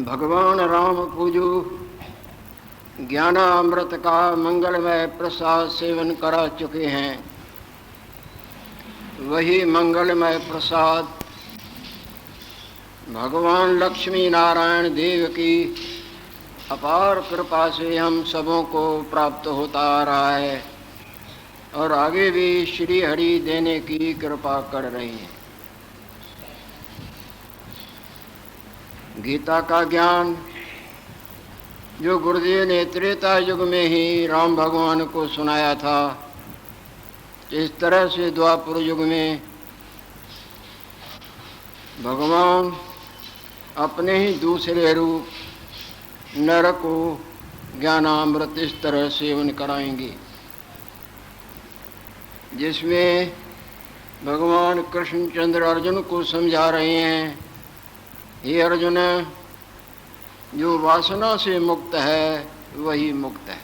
भगवान राम पूजो, ज्ञानामृत का मंगलमय प्रसाद सेवन करा चुके हैं। वही मंगलमय प्रसाद भगवान लक्ष्मी नारायण देव की अपार कृपा से हम सबों को प्राप्त होता आ रहा है और आगे भी श्री हरि देने की कृपा कर रहे हैं। गीता का ज्ञान जो गुरुदेव ने त्रेता युग में ही राम भगवान को सुनाया था, इस तरह से द्वापर युग में भगवान अपने ही दूसरे रूप नर को ज्ञानामृत इस तरह सेवन कराएंगे, जिसमें भगवान कृष्णचंद्र अर्जुन को समझा रहे हैं, हे अर्जुन, जो वासना से मुक्त है वही मुक्त है।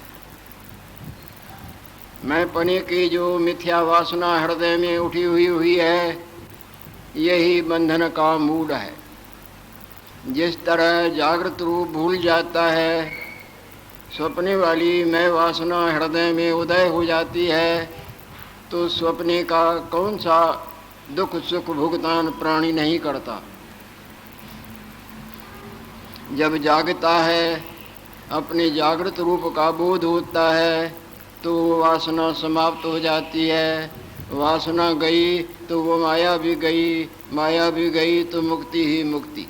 मैं पने की जो मिथ्या वासना हृदय में उठी हुई है, यही बंधन का मूल है। जिस तरह जागृत रूप भूल जाता है, स्वप्ने वाली मैं वासना हृदय में उदय हो जाती है, तो स्वप्ने का कौन सा दुख सुख भुगतान प्राणी नहीं करता। जब जागता है, अपने जागृत रूप का बोध होता है, तो वासना समाप्त हो जाती है। वासना गई तो वो माया भी गई, माया भी गई तो मुक्ति ही मुक्ति।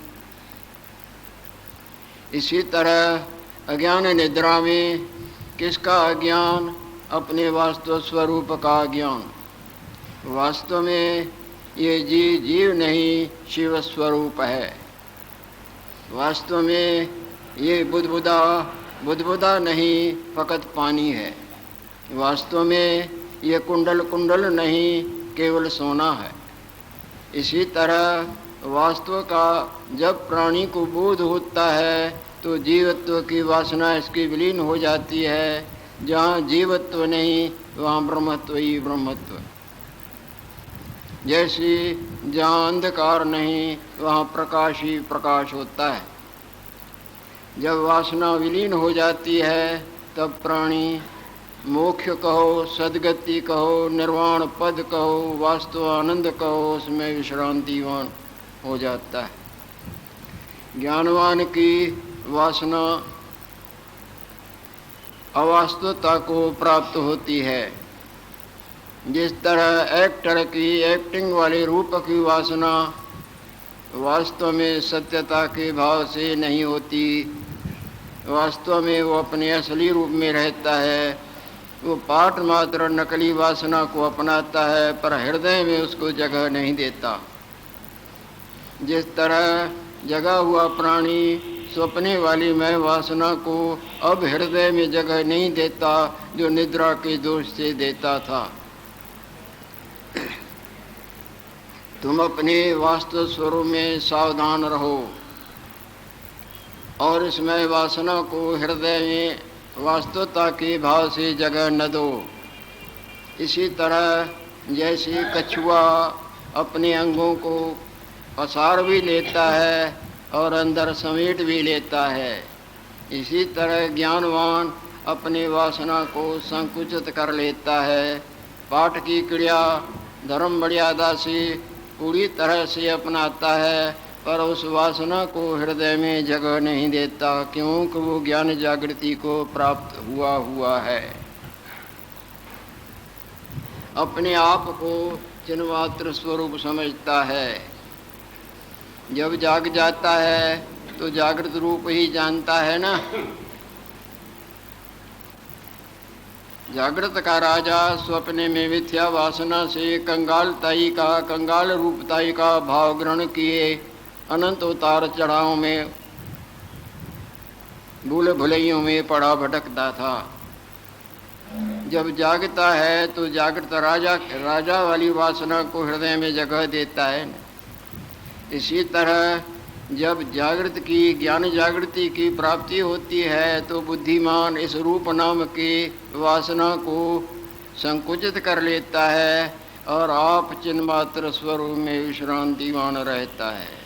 इसी तरह अज्ञान निद्रा में किसका अज्ञान? अपने वास्तव स्वरूप का ज्ञान। वास्तव में ये जीव नहीं, शिव स्वरूप है। वास्तव में ये बुदबुदा नहीं, फकत पानी है। वास्तव में ये कुंडल नहीं, केवल सोना है। इसी तरह वास्तव का जब प्राणी को बोध होता है, तो जीवत्व की वासना इसकी विलीन हो जाती है। जहाँ जीवत्व नहीं, वहाँ ब्रह्मत्व ही ब्रह्मत्व। जैसे जहाँ अंधकार नहीं, वहाँ प्रकाश ही प्रकाश होता है। जब वासना विलीन हो जाती है, तब प्राणी मोक्ष कहो, सद्गति कहो, निर्वाण पद कहो, वास्तव आनंद कहो, उसमें विश्रांतिवान हो जाता है। ज्ञानवान की वासना अवास्तवता को प्राप्त होती है। जिस तरह एक्टर की एक्टिंग वाले रूप की वासना वास्तव में सत्यता के भाव से नहीं होती, वास्तव में वो अपने असली रूप में रहता है। वो पाठ मात्र नकली वासना को अपनाता है, पर हृदय में उसको जगह नहीं देता। जिस तरह जगा हुआ प्राणी स्वप्ने वाली मैं वासना को अब हृदय में जगह नहीं देता, जो निद्रा के दोष से देता था। तुम अपने वास्तव स्वरूप में सावधान रहो और इसमें वासना को हृदय में वास्तवता के भाव से जगह न दो। इसी तरह जैसे कछुआ अपने अंगों को पसार भी लेता है और अंदर समेट भी लेता है, इसी तरह ज्ञानवान अपने वासना को संकुचित कर लेता है। पाठ की क्रिया धर्म मर्यादा से पूरी तरह से अपनाता है, पर उस वासना को हृदय में जगह नहीं देता, क्योंकि वो ज्ञान जागृति को प्राप्त हुआ है। अपने आप को चिन्मात्र स्वरूप समझता है। जब जाग जाता है तो जागृत रूप ही जानता है ना। जागृत का राजा स्वप्ने में मिथ्या वासना से कंगाल रूपताई का भाव ग्रहण किए अनंत उतार चढ़ाव में भूल भुलैयों में पड़ा भटकता था। जब जागता है तो जागृत राजा वाली वासना को हृदय में जगह देता है न। इसी तरह जब ज्ञान जागृति की प्राप्ति होती है, तो बुद्धिमान इस रूप नाम की वासना को संकुचित कर लेता है और आप चिन्मात्र स्वरूप में विश्रांतिमान रहता है।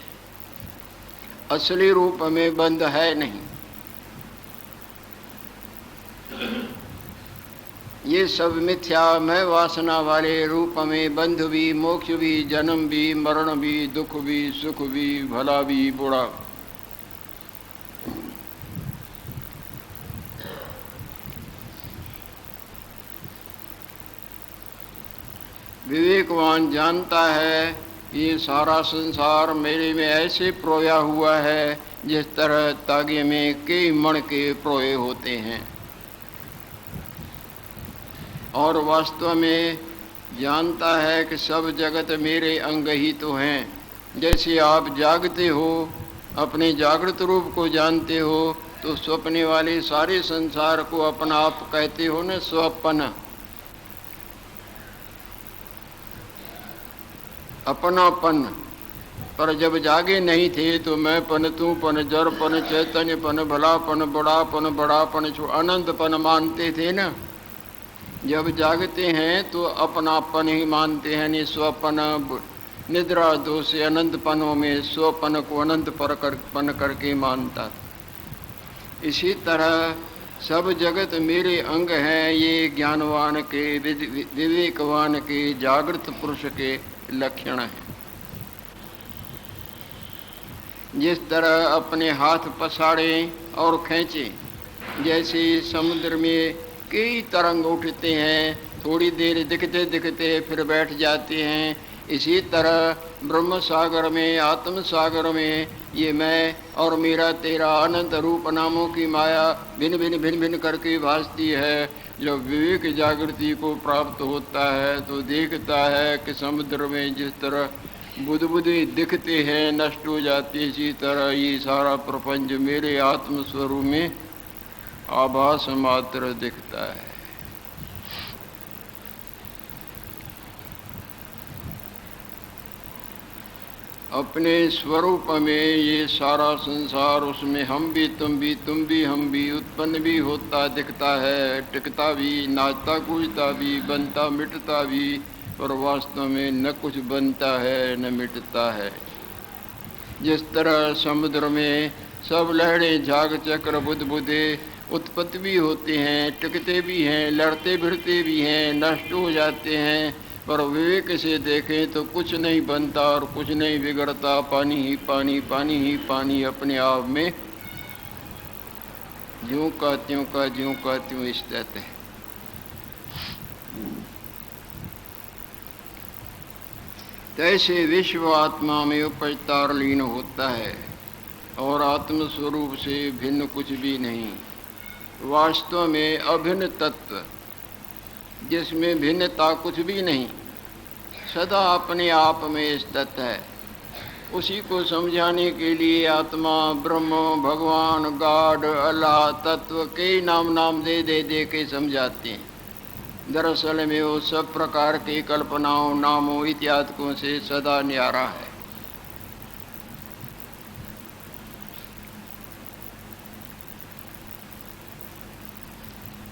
असली रूप में बंध है नहीं। ये सब मिथ्या मैं वासना वाले रूप में बंध भी, मोक्ष भी, जन्म भी, मरण भी, दुख भी, सुख भी, भला भी, बुरा। विवेकवान जानता है ये सारा संसार मेरे में ऐसे प्रोया हुआ है जिस तरह तागे में कई मण के प्रोए होते हैं, और वास्तव में जानता है कि सब जगत मेरे अंग ही तो हैं। जैसे आप जागते हो, अपने जागृत रूप को जानते हो, तो स्वप्ने वाले सारे संसार को अपना आप कहते हो न, स्वप्न, अपनापन। पर जब जागे नहीं थे तो मैं पन, तू पन, जड़ पन, चैतन्य पन, भलापन, बड़ापन, बड़ापन, अनंतपन मानते थे ना। जब जागते हैं तो अपनापन ही मानते हैं, नहीं स्वपन। निद्रा दोष से अनंतपनों में स्वपन को अनंत पन करके मानता था। इसी तरह सब जगत मेरे अंग हैं, ये ज्ञानवान के, विवेकवान के, जागृत पुरुष के लक्षण है। जिस तरह अपने हाथ पसाड़े और खींचे, जैसे समुद्र में कई तरंग उठते हैं, थोड़ी देर दिखते दिखते फिर बैठ जाते हैं, इसी तरह ब्रह्म सागर में, आत्म सागर में ये मैं और मेरा तेरा अनंत रूप नामों की माया भिन्न भिन्न भिन्न भिन्न करके भासती है। जब विवेक जागृति को प्राप्त होता है तो देखता है कि समुद्र में जिस तरह बुदबुदे दिखते हैं, नष्ट हो जाती है, इसी तरह ये सारा प्रपंच मेरे आत्मस्वरूप में आभास मात्र दिखता है। अपने स्वरूप में ये सारा संसार, उसमें हम भी, तुम भी, तुम भी, हम भी उत्पन्न भी होता दिखता है, टिकता भी, नाचता कूदता भी, बनता मिटता भी, पर वास्तव में न कुछ बनता है न मिटता है। जिस तरह समुद्र में सब लहरें, झाग, चक्र, बुदबुदे उत्पत्ति भी होते हैं, टिकते भी हैं, लड़ते भिड़ते भी हैं, नष्ट हो जाते हैं, पर विवेक से देखें तो कुछ नहीं बनता और कुछ नहीं बिगड़ता, पानी ही पानी, पानी ही पानी अपने आप में ज्यों का त्यों का, ज्यों का त्यों स्थित है। तैसे विश्व आत्मा में उपजता और लीन होता है और आत्म स्वरूप से भिन्न कुछ भी नहीं। वास्तव में अभिन्न तत्व, जिसमें भिन्नता कुछ भी नहीं, सदा अपने आप में स्थित है। उसी को समझाने के लिए आत्मा, ब्रह्म, भगवान, गॉड, अल्लाह, तत्व कई नाम दे दे के समझाते हैं। दरअसल में वो सब प्रकार की कल्पनाओं, नामों इत्यादि से सदा न्यारा है।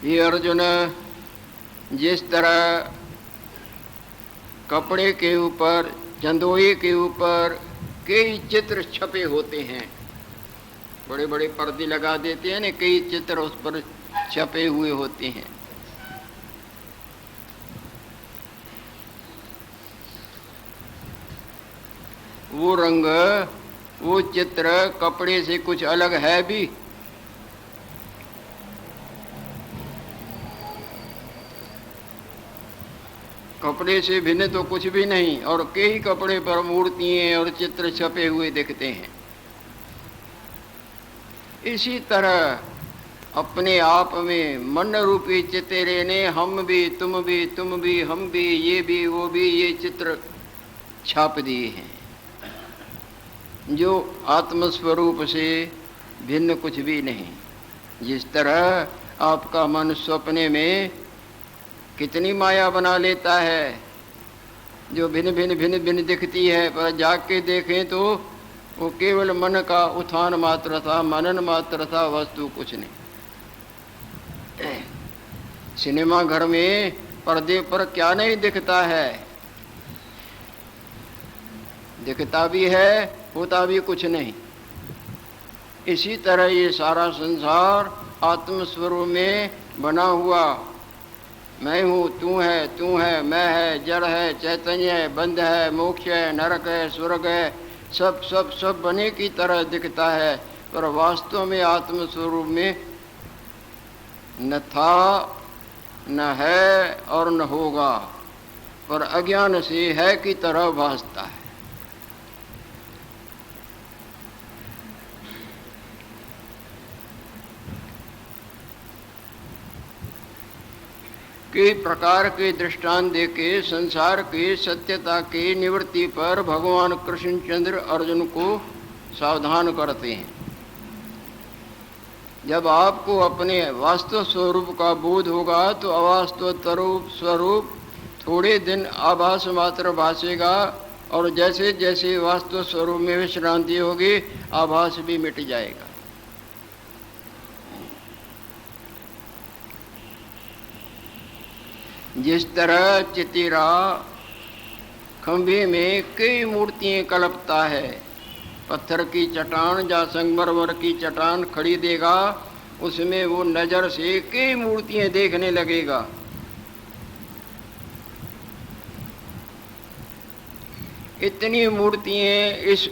ये अर्जुन, जिस तरह कपड़े के ऊपर, चंदोए के ऊपर कई चित्र छपे होते हैं, बड़े बड़े पर्दे लगा देते हैं ना, कई चित्र उस पर छपे हुए होते हैं। वो रंग, वो चित्र कपड़े से कुछ अलग है भी? कपड़े से भिन्न तो कुछ भी नहीं, और कई कपड़े पर मूर्तियां और चित्र छपे हुए दिखते हैं। इसी तरह अपने आप में मन रूपी चित्रे ने हम भी, तुम भी, तुम भी, हम भी, ये भी, वो भी, ये चित्र छाप दिए हैं, जो आत्मस्वरूप से भिन्न कुछ भी नहीं। जिस तरह आपका मन सपने में कितनी माया बना लेता है, जो भिन्न भिन्न भिन्न भिन्न दिखती है, पर जाग के देखें तो वो केवल मन का उत्थान मात्र था, मनन मात्र था, वस्तु कुछ नहीं। सिनेमा घर में पर्दे पर क्या नहीं दिखता है, दिखता भी है, होता भी कुछ नहीं। इसी तरह ये सारा संसार आत्मस्वरूप में बना हुआ, मैं हूँ, तू है, मैं है, जड़ है, चैतन्य है, बंध है, मोक्ष है, नरक है, स्वर्ग है, सब सब सब बने की तरह दिखता है, पर वास्तव में आत्मस्वरूप में न था, न है और न होगा, पर अज्ञान से है की तरह भासता है। कई प्रकार के दृष्टांत देके संसार के सत्यता की निवृत्ति पर भगवान कृष्णचंद्र अर्जुन को सावधान करते हैं। जब आपको अपने वास्तव स्वरूप का बोध होगा तो अवास्तव स्वरूप थोड़े दिन आभास मात्र भासेगा, और जैसे जैसे वास्तव स्वरूप में विश्रांति होगी आभास भी मिट जाएगा। जिस तरह चितिरा खंभे में कई मूर्तियां कल्पता है, पत्थर की चट्टान या संगमरमर की चट्टान खड़ी देगा, उसमें वो नजर से कई मूर्तियां देखने लगेगा। इतनी मूर्तियां इस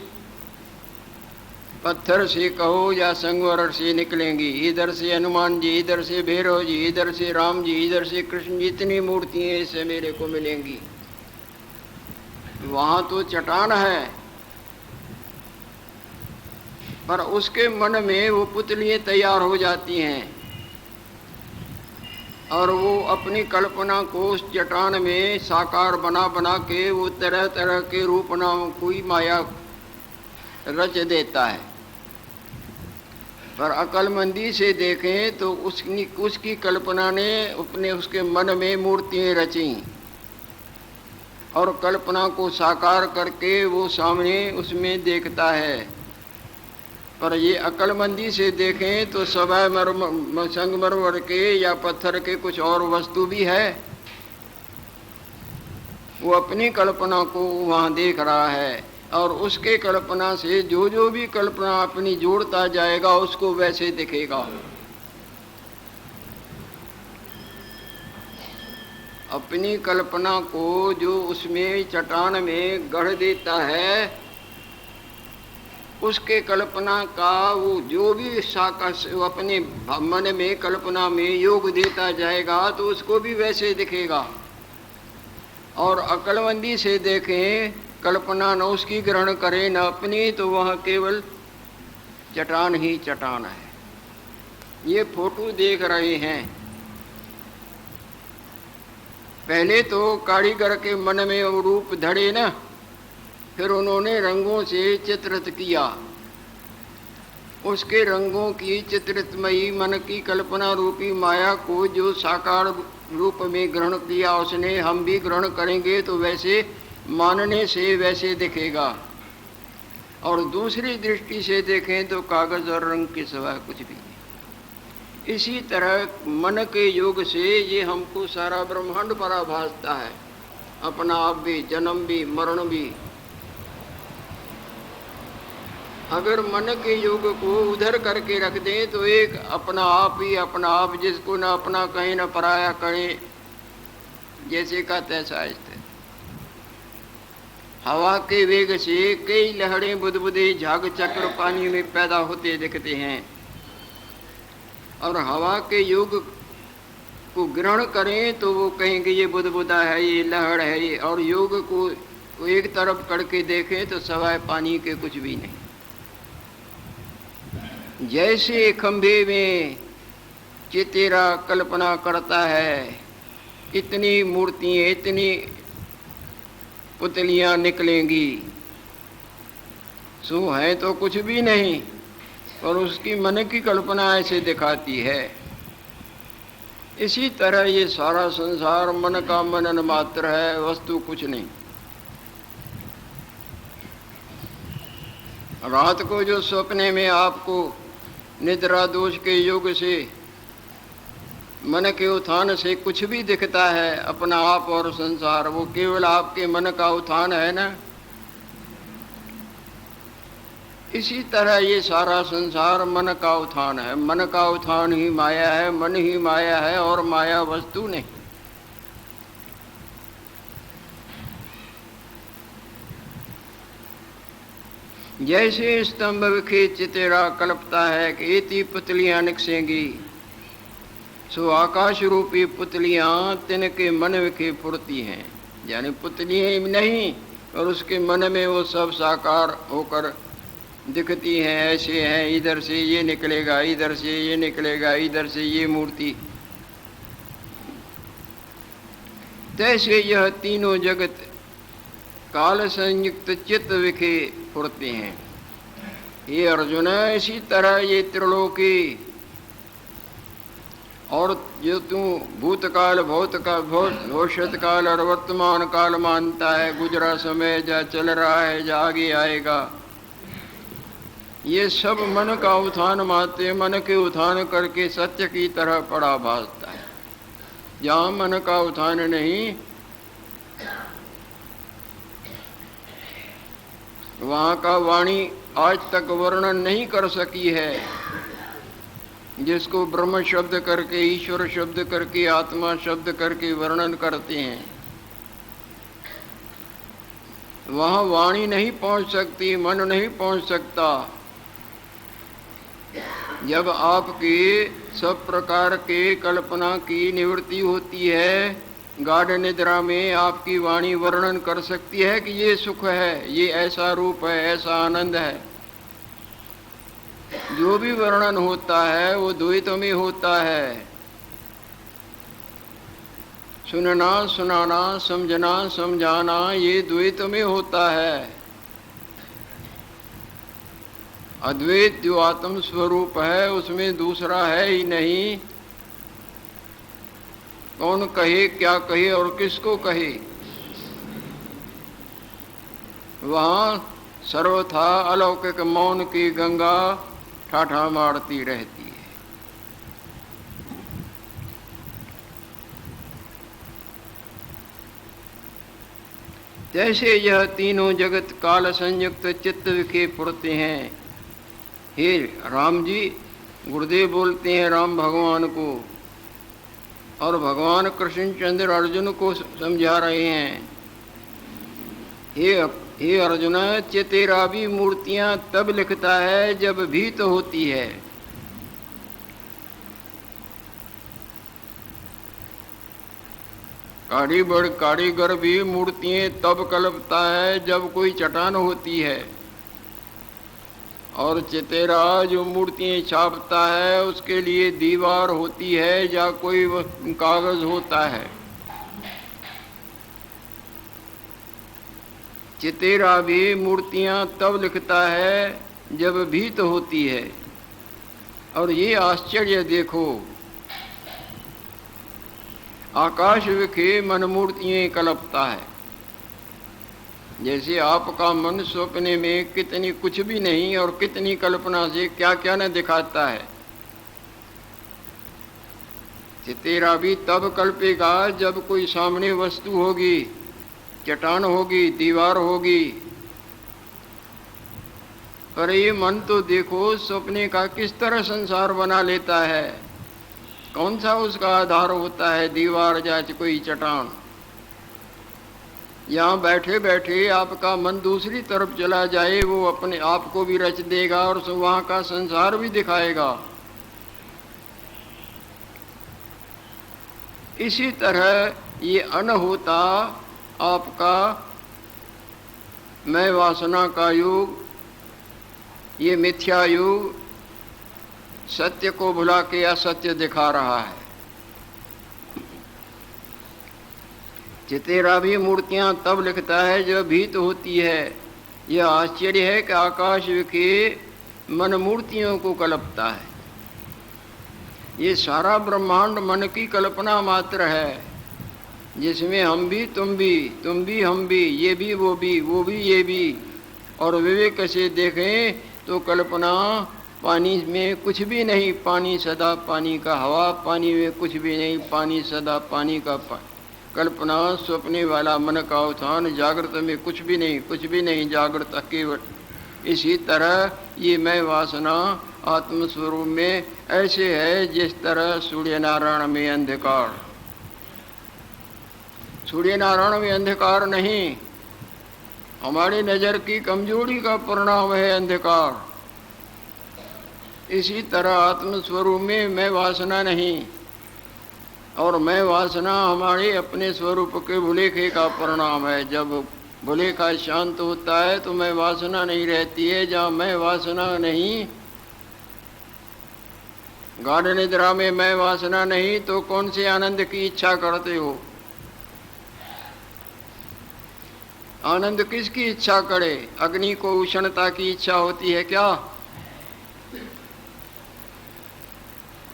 पत्थर से कहो या संगमरमर से निकलेंगी, इधर से हनुमान जी, इधर से भैरव जी, इधर से राम जी, इधर से कृष्ण जी, इतनी मूर्तियां इससे मेरे को मिलेंगी। वहां तो चट्टान है, पर उसके मन में वो पुतलियां तैयार हो जाती हैं और वो अपनी कल्पना को उस चट्टान में साकार बना बना के वो तरह तरह के रूप नाम कोई माया रच देता है। पर अक्लमंदी से देखें तो उसकी कल्पना ने अपने उसके मन में मूर्तियां रची और कल्पना को साकार करके वो सामने उसमें देखता है। पर ये अक्लमंदी से देखें तो सवय संगमरमर के या पत्थर के कुछ और वस्तु भी है, वो अपनी कल्पना को वहाँ देख रहा है और उसके कल्पना से जो जो भी कल्पना अपनी जोड़ता जाएगा उसको वैसे दिखेगा। अपनी कल्पना को जो उसमें चट्टान में गढ़ देता है, उसके कल्पना का वो जो भी साकार अपने मन में कल्पना में योग देता जाएगा तो उसको भी वैसे दिखेगा। और अक्लमंदी से देखें, कल्पना न उसकी ग्रहण करे न अपनी, तो वह केवल चट्टान ही चट्टान है। ये फोटो देख रहे हैं, पहले तो कारीगर के मन में वो रूप धड़े ना, फिर उन्होंने रंगों से चित्रित किया। उसके रंगों की चित्रितमयी मन की कल्पना रूपी माया को जो साकार रूप में ग्रहण किया उसने, हम भी ग्रहण करेंगे तो वैसे मानने से वैसे दिखेगा। और दूसरी दृष्टि से देखें तो कागज और रंग के सिवा कुछ भी नहीं। इसी तरह मन के योग से ये हमको सारा ब्रह्मांड पराभासता है, अपना आप भी, जन्म भी, मरण भी। अगर मन के योग को उधर करके रख दें तो एक अपना आप ही अपना आप, जिसको न अपना कहीं न पराया करें, जैसे का तैसा स्थित। हवा के वेग से कई लहरें बुदबुदे झाग चक्र पानी में पैदा होते दिखते हैं, और हवा के योग को ग्रहण करें तो वो कहेंगे ये बुदबुदा है, ये लहर है ये, और योग को एक तरफ करके देखें तो सवाए पानी के कुछ भी नहीं। जैसे खंभे में चितेरा कल्पना करता है, इतनी मूर्तियां, इतनी पुतलियां निकलेंगी, सो है तो कुछ भी नहीं, पर उसकी मन की कल्पना ऐसे दिखाती है। इसी तरह ये सारा संसार मन का मनन मात्र है, वस्तु कुछ नहीं। रात को जो सपने में आपको निद्रा दोष के योग से, मन के उत्थान से कुछ भी दिखता है, अपना आप और संसार, वो केवल आपके मन का उत्थान है ना। इसी तरह ये सारा संसार मन का उत्थान है। मन का उत्थान ही माया है, मन ही माया है और माया वस्तु नहीं। जैसे स्तंभ विखे चितेरा कल्पता है कि इति पुतलियां निकसेंगी, सो आकाश रूपी पुतलियां तिनके मन विखे फुरती हैं। यानी पुतलियां नहीं और उसके मन में वो सब साकार होकर दिखती हैं। ऐसे हैं, इधर से ये निकलेगा, इधर से ये निकलेगा, इधर से ये मूर्ति। तैसे यह तीनों जगत काल संयुक्त चित्त विखे फुरते हैं। ये अर्जुन, इसी तरह ये त्रिलोकी और जो तू भूतकाल भविष्यत काल और वर्तमान काल मानता है, गुजरा समय जा चल रहा है, जा आगे आएगा, ये सब मन का उत्थान मानते, मन के उत्थान करके सत्य की तरह पड़ा भासता है। जहाँ मन का उत्थान नहीं, वहाँ का वाणी आज तक वर्णन नहीं कर सकी है। जिसको ब्रह्म शब्द करके, ईश्वर शब्द करके, आत्मा शब्द करके वर्णन करते हैं, वहाँ वाणी नहीं पहुँच सकती, मन नहीं पहुँच सकता। जब आपकी सब प्रकार के कल्पना की निवृत्ति होती है, गाढ़ निद्रा में आपकी वाणी वर्णन कर सकती है कि ये सुख है, ये ऐसा रूप है, ऐसा आनंद है। जो भी वर्णन होता है वो द्वैत में होता है। सुनना, सुनाना, समझना, समझाना, ये द्वैत में होता है। अद्वैत जो आत्म स्वरूप है उसमें दूसरा है ही नहीं। कौन कहे, क्या कहे और किसको कहे, वहाँ सर्वथा अलौकिक मौन की गंगा ठाठा मारती रहती है। जैसे यह तीनों जगत काल संयुक्त चित्त विखे फुरते हैं। हे राम जी, गुरुदेव बोलते हैं राम भगवान को, और भगवान कृष्णचंद्र अर्जुन को समझा रहे हैं। हे अर्जुन, तेरा भी मूर्तियां तब लिखता है जब भीत होती है। कारीगर भी मूर्तियां तब कल्पता है जब कोई चट्टान होती है, और चितेरा जो मूर्तियां छापता है उसके लिए दीवार होती है या कोई कागज होता है। चितेरा भी मूर्तियां तब लिखता है जब भीत होती है। और ये आश्चर्य देखो, आकाश विखे मन मूर्तियां कल्पता है। जैसे आपका मन सपने में कितनी कुछ भी नहीं और कितनी कल्पना से क्या क्या न दिखाता है, तेरा भी तब कल्पेगा जब कोई सामने वस्तु होगी, चट्टान होगी, दीवार होगी। पर ये मन तो देखो सपने का किस तरह संसार बना लेता है। कौन सा उसका आधार होता है, दीवार या कोई चट्टान। यहाँ बैठे बैठे आपका मन दूसरी तरफ चला जाए, वो अपने आप को भी रच देगा और वहाँ का संसार भी दिखाएगा। इसी तरह ये अनहोता आपका मैं वासना का युग, ये मिथ्या युग सत्य को भुला के असत्य दिखा रहा है। चितेरा भी मूर्तियां तब लिखता है जब भीत होती है। यह आश्चर्य है कि आकाश विखे मन मूर्तियों को कल्पता है। ये सारा ब्रह्मांड मन की कल्पना मात्र है, जिसमें हम भी तुम भी हम भी, ये भी वो भी ये भी। और विवेक से देखें तो कल्पना पानी में कुछ भी नहीं, पानी सदा पानी का, हवा पानी में कुछ भी नहीं, पानी सदा पानी का। कल्पना स्वप्ने वाला मन का उत्थान, जागृत में कुछ भी नहीं, जागृत केवल इसी तरह ये मैं वासना आत्मस्वरूप में ऐसे है जिस तरह सूर्य नारायण में अंधकार। सूर्य नारायण में अंधकार नहीं, हमारी नज़र की कमजोरी का परिणाम है अंधकार। इसी तरह आत्मस्वरूप में मैं वासना नहीं, और मैं वासना हमारे अपने स्वरूप के भुलेखे का परिणाम है। जब भुलेखा शांत होता है तो मैं वासना नहीं रहती है। जहाँ मैं वासना नहीं, गाढ़ निद्रा में मैं वासना नहीं, तो कौन से आनंद की इच्छा करते हो? आनंद किसकी इच्छा करे? अग्नि को उष्णता की इच्छा होती है क्या?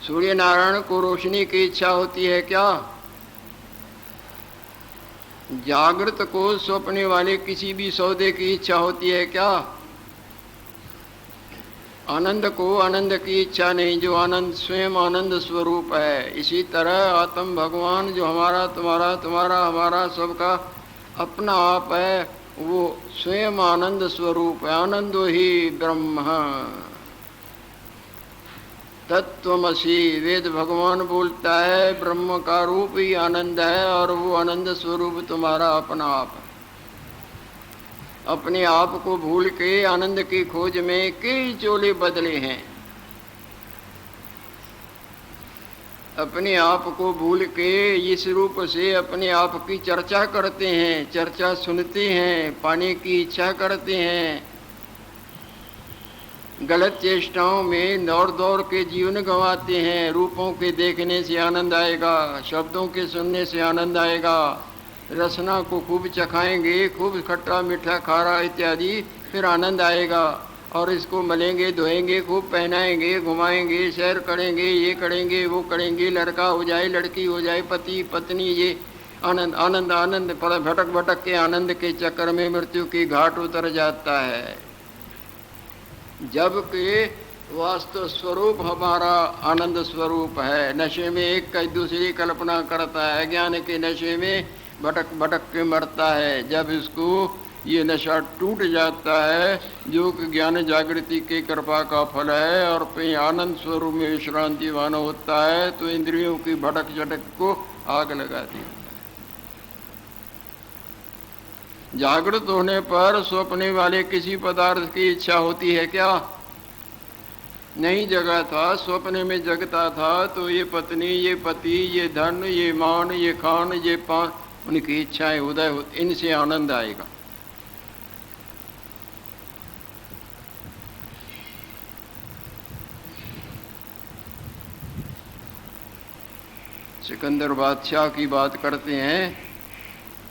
सूर्य नारायण को रोशनी की इच्छा होती है क्या? जागृत को सौंपने वाले किसी भी सौदे की इच्छा होती है क्या? आनंद को आनंद की इच्छा नहीं, जो आनंद स्वयं आनंद स्वरूप है। इसी तरह आत्म भगवान जो हमारा तुम्हारा तुम्हारा हमारा सबका अपना आप है, वो स्वयं आनंद स्वरूप है। आनंदो ही ब्रह्म तत्वमसि। वेद भगवान बोलता है ब्रह्म का रूप ही आनंद है, और वो आनंद स्वरूप तुम्हारा अपना आप है। अपने आप को भूल के आनंद की खोज में कई चोले बदले हैं। अपने आप को भूल के इस रूप से अपने आप की चर्चा करते हैं, चर्चा सुनते हैं, पाने की इच्छा करते हैं। गलत चेष्टाओं में दौड़ दौड़ के जीवन गंवाते हैं। रूपों के देखने से आनंद आएगा, शब्दों के सुनने से आनंद आएगा, रसना को खूब चखाएंगे, खूब खट्टा मीठा खारा इत्यादि, फिर आनंद आएगा। और इसको मलेंगे धोएंगे, खूब पहनाएंगे, घुमाएंगे, सैर करेंगे, ये करेंगे वो करेंगे, लड़का हो जाए लड़की हो जाए, पति पत्नी, ये आनंद आनंद आनंद। पर भटक भटक के आनंद के चक्कर में मृत्यु की घाट उतर जाता है। जबकि वास्तव स्वरूप हमारा आनंद स्वरूप है। नशे में एक का दूसरी कल्पना करता है, अज्ञान के नशे में भटक भटक के मरता है। जब इसको ये नशा टूट जाता है, जो कि ज्ञान जागृति की कृपा का फल है, और फिर आनंद स्वरूप में विश्रांतिवान होता है, तो इंद्रियों की भटक झटक को आग लगा दी। जागृत होने पर सौंपने वाले किसी पदार्थ की इच्छा होती है क्या? नहीं जगा था, सौंपने में जगता था तो ये पत्नी, ये पति, ये धन, ये मान, ये खान, ये पान, उनकी इच्छाएं उदय हो, इनसे आनंद आएगा। सिकंदर बादशाह की बात करते हैं,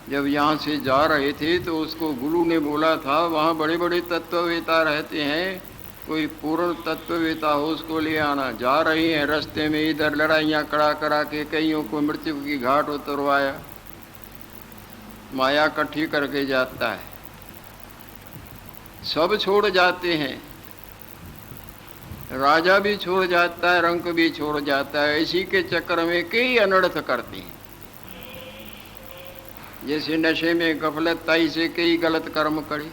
जब यहाँ से जा रहे थे तो उसको गुरु ने बोला था, वहाँ बड़े बड़े तत्ववेता रहते हैं, कोई पूर्ण तत्ववेता हो उसको ले आना। जा रहे हैं, रास्ते में इधर लड़ाइयाँ करा करा के कईयों को मृत्यु की घाट उतरवाया। माया इकट्ठी करके जाता है, सब छोड़ जाते हैं, राजा भी छोड़ जाता है, रंक भी छोड़ जाता है। इसी के चक्कर में कई अनर्थ करते हैं। जैसे नशे में गफलतताई से कई गलत कर्म करे,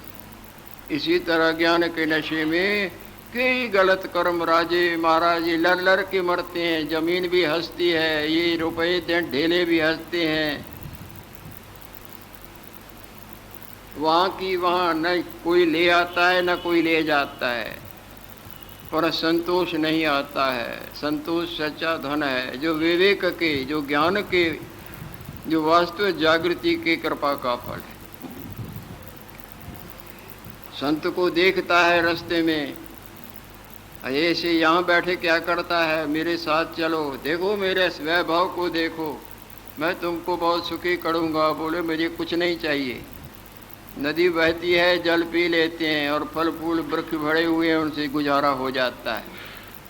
इसी तरह ज्ञान के नशे में कई गलत कर्म राजे महाराजे लड़ लड़ के मरते हैं। जमीन भी हंसती है, ये रुपये ढेले भी हंसते हैं। वहाँ की वहाँ न कोई ले आता है न कोई ले जाता है, पर संतोष नहीं आता है। संतोष सच्चा धन है, जो विवेक के, जो ज्ञान के, जो वास्तव जागृति की कृपा का फल है। संत को देखता है रास्ते में, ऐसे यहाँ बैठे क्या करता है, मेरे साथ चलो, देखो मेरे वैभव को देखो, मैं तुमको बहुत सुखी करूँगा। बोले मुझे कुछ नहीं चाहिए। नदी बहती है, जल पी लेते हैं, और फल फूल वृक्ष भरे हुए हैं, उनसे गुजारा हो जाता है।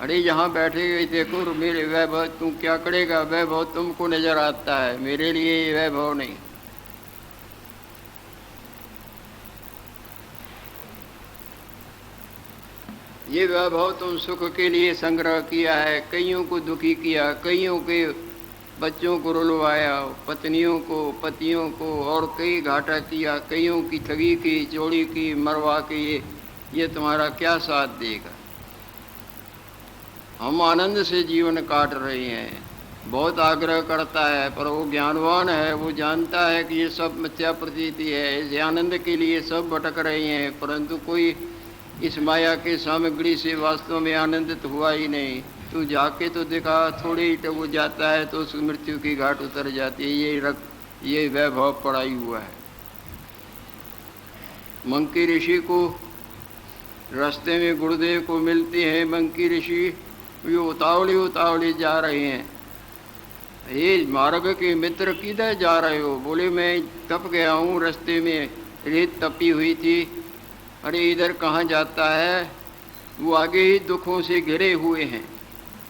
अरे यहाँ बैठे हुए देखो मेरे वैभव, तुम क्या करेगा? वैभव तुमको नजर आता है, मेरे लिए ये वैभव नहीं। ये वैभव तुम सुख के लिए संग्रह किया है, कईयों को दुखी किया, कईयों के बच्चों को रुलवाया, पत्नियों को, पतियों को, और कई घाटा किया, कईयों की ठगी की, चोरी की, मरवा के ये ये तुम्हारा क्या साथ देगा। हम आनंद से जीवन काट रहे हैं। बहुत आग्रह करता है, पर वो ज्ञानवान है, वो जानता है कि ये सब मिथ्या प्रतीति है, इस आनंद के लिए सब भटक रहे हैं, परंतु कोई इस माया के सामग्री से वास्तव में आनंदित हुआ ही नहीं। तू जाके तो देखा, थोड़ी ही तो वो जाता है तो उस मृत्यु की घाट उतर जाती है। ये वैभव पड़ा हुआ है। मंकी ऋषि को रास्ते में गुरुदेव को मिलते हैं। मंकी ऋषि ये उतावली जा रहे हैं। ये मार्ग के मित्र किधर जा रहे हो? बोले मैं तप गया हूँ, रास्ते में रेत तपी हुई थी। अरे इधर कहाँ जाता है? वो आगे ही दुखों से घिरे हुए हैं,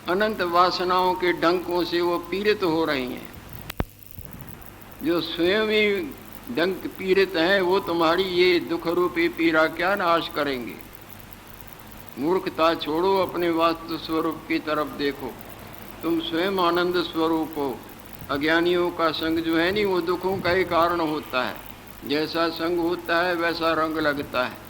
अनंत वासनाओं के डंकों से वो पीड़ित हो रही हैं। जो स्वयं ही डंक पीड़ित हैं, वो तुम्हारी ये दुख रूपी पीड़ा क्या नाश करेंगे। मूर्खता छोड़ो, अपने वास्तु स्वरूप की तरफ देखो। तुम स्वयं आनंद स्वरूप हो। अज्ञानियों का संग जो है नहीं, वो दुखों का ही कारण होता है। जैसा संग होता है वैसा रंग लगता है।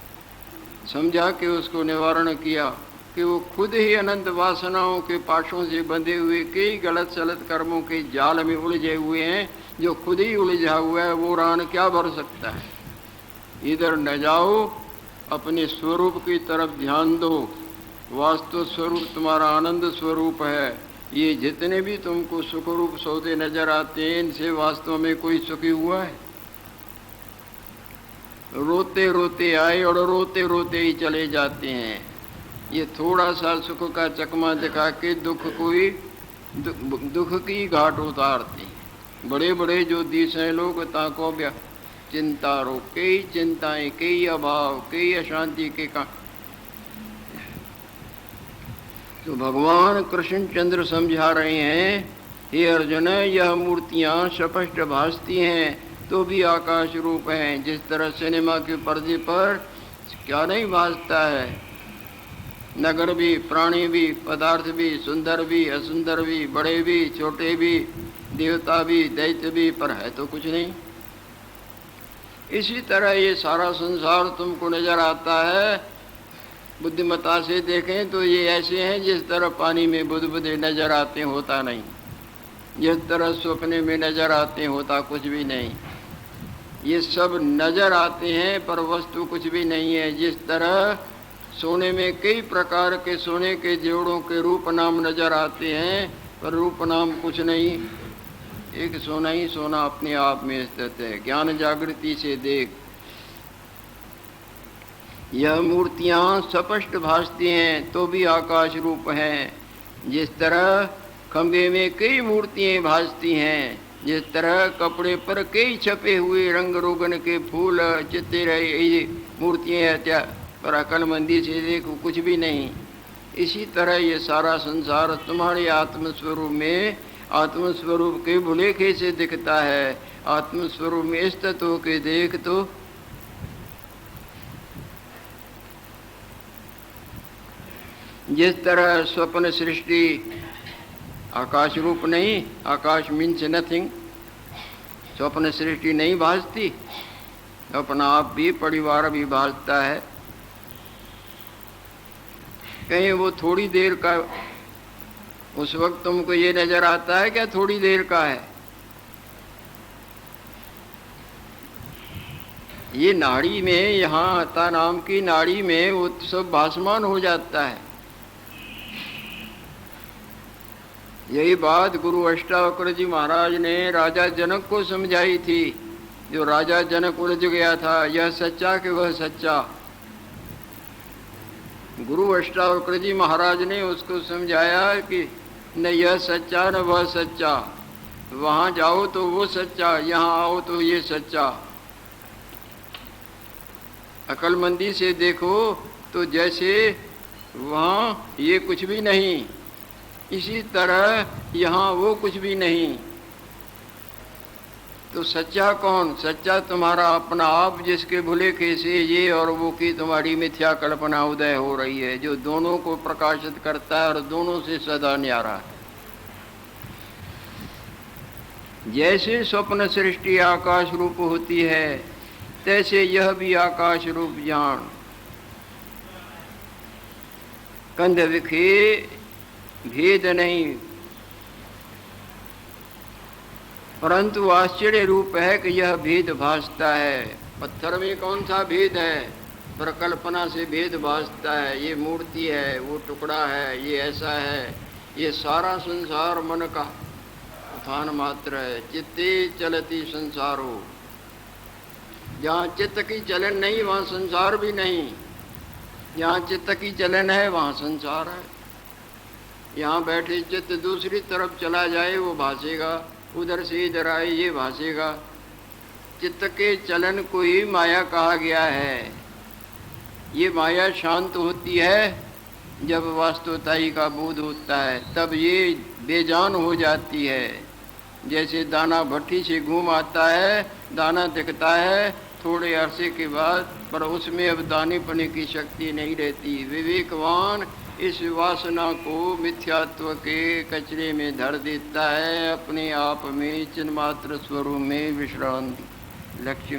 समझा कि उसको निवारण किया कि वो खुद ही अनंत वासनाओं के पाशों से बंधे हुए कई गलत सलत कर्मों के जाल में उलझे हुए हैं। जो खुद ही उलझा हुआ है वो रान क्या भर सकता है। इधर न जाओ, अपने स्वरूप की तरफ ध्यान दो। वास्तु स्वरूप तुम्हारा आनंद स्वरूप है। ये जितने भी तुमको सुख रूप सौदे नजर आते हैं, इनसे वास्तव में कोई सुखी हुआ है? रोते रोते आए और रोते रोते ही चले जाते हैं। ये थोड़ा सा सुख का चकमा दिखा के दुख की घाट उतारते हैं। बड़े बड़े जो दिस हैं लोग, ताको चिंता रो, कई चिंताएं, कई अभाव, कई अशांति के का। तो भगवान कृष्णचंद्र समझा रहे हैं, हे अर्जुन, यह मूर्तियां स्पष्ट भासती हैं तो भी आकाश रूप हैं। जिस तरह सिनेमा के पर्दे पर क्या नहीं भासता है, नगर भी, प्राणी भी, पदार्थ भी, सुंदर भी, असुंदर भी, बड़े भी, छोटे भी, देवता भी, दैत्य भी, पर है तो कुछ नहीं। इसी तरह ये सारा संसार तुमको नजर आता है। बुद्धिमत्ता से देखें तो ये ऐसे हैं जिस तरह पानी में बुदबुदे नजर आते, होता नहीं। जिस तरह सपने में नजर आते, होता कुछ भी नहीं। ये सब नजर आते हैं पर वस्तु कुछ भी नहीं है। जिस तरह सोने में कई प्रकार के सोने के जोड़ों के रूप नाम नजर आते हैं, पर रूप नाम कुछ नहीं। एक सोना ही सोना अपने आप में स्थित है। ज्ञान जागृति से देख। यह मूर्तियां स्पष्ट भासती हैं तो भी आकाश रूप हैं। जिस तरह खंभे में कई मूर्तियां भासती हैं, जिस तरह कपड़े पर कई छपे हुए रंग रोगन के फूल चित्ते रहे मूर्तियां हैं, पर अकलमंदी से देखो कुछ भी नहीं। इसी तरह ये सारा संसार तुम्हारे आत्मस्वरूप में, आत्मस्वरूप के भुलेखे से दिखता है। आत्मस्वरूप में स्थित होके देख तो जिस तरह स्वप्न सृष्टि आकाश रूप नहीं, आकाश मीन्स नथिंग। स्वप्न सृष्टि नहीं भासती, अपना आप भी, परिवार भी भासता है। कहीं वो थोड़ी देर का, उस वक्त तुमको ये नजर आता है क्या थोड़ी देर का है? ये नाड़ी में, यहाँ आता नाम की नाड़ी में वो सब भासमान हो जाता है। यही बात गुरु अष्टावक्र जी महाराज ने राजा जनक को समझाई थी। जो राजा जनक उलझ गया था, यह सच्चा कि वह सच्चा। गुरु अष्टावक्र जी महाराज ने उसको समझाया कि न यह सच्चा न वह सच्चा। वहाँ जाओ तो वो सच्चा, यहाँ आओ तो ये सच्चा। अकलमंदी से देखो तो जैसे वहाँ ये कुछ भी नहीं, इसी तरह यहाँ वो कुछ भी नहीं। तो सच्चा कौन? सच्चा तुम्हारा अपना आप, जिसके भुलेखे से ये और वो की तुम्हारी मिथ्या कल्पना उदय हो रही है, जो दोनों को प्रकाशित करता है और दोनों से सदा न्यारा है। जैसे स्वप्न सृष्टि आकाश रूप होती है, तैसे यह भी आकाश रूप जान। कंध विखे भेद नहीं, परंतु आश्चर्य रूप है कि यह भेद भासता है। पत्थर में कौन सा भेद है? प्रकल्पना से भेद भासता है। ये मूर्ति है, वो टुकड़ा है, ये ऐसा है। ये सारा संसार मन का उत्थान मात्र है। चित्ते चलती संसारो, जहाँ चित्त की चलन नहीं वहाँ संसार भी नहीं। जहाँ चित्त की चलन है वहाँ संसार है। यहाँ बैठे चित्त दूसरी तरफ चला जाए वो भासेगा, उधर से इधर आए ये भासेगा। चित्त के चलन को ही माया कहा गया है। ये माया शांत होती है जब वास्तवताई का बोध होता है, तब ये बेजान हो जाती है। जैसे दाना भट्टी से घूम आता है, दाना दिखता है थोड़े अरसे के बाद, पर उसमें अब दाने पने की शक्ति नहीं रहती। विवेकवान इस वासना को मिथ्यात्व के कचरे में धर देता है, अपने आप में चिन्मात्र स्वरूप में विश्रांति लक्ष्मी।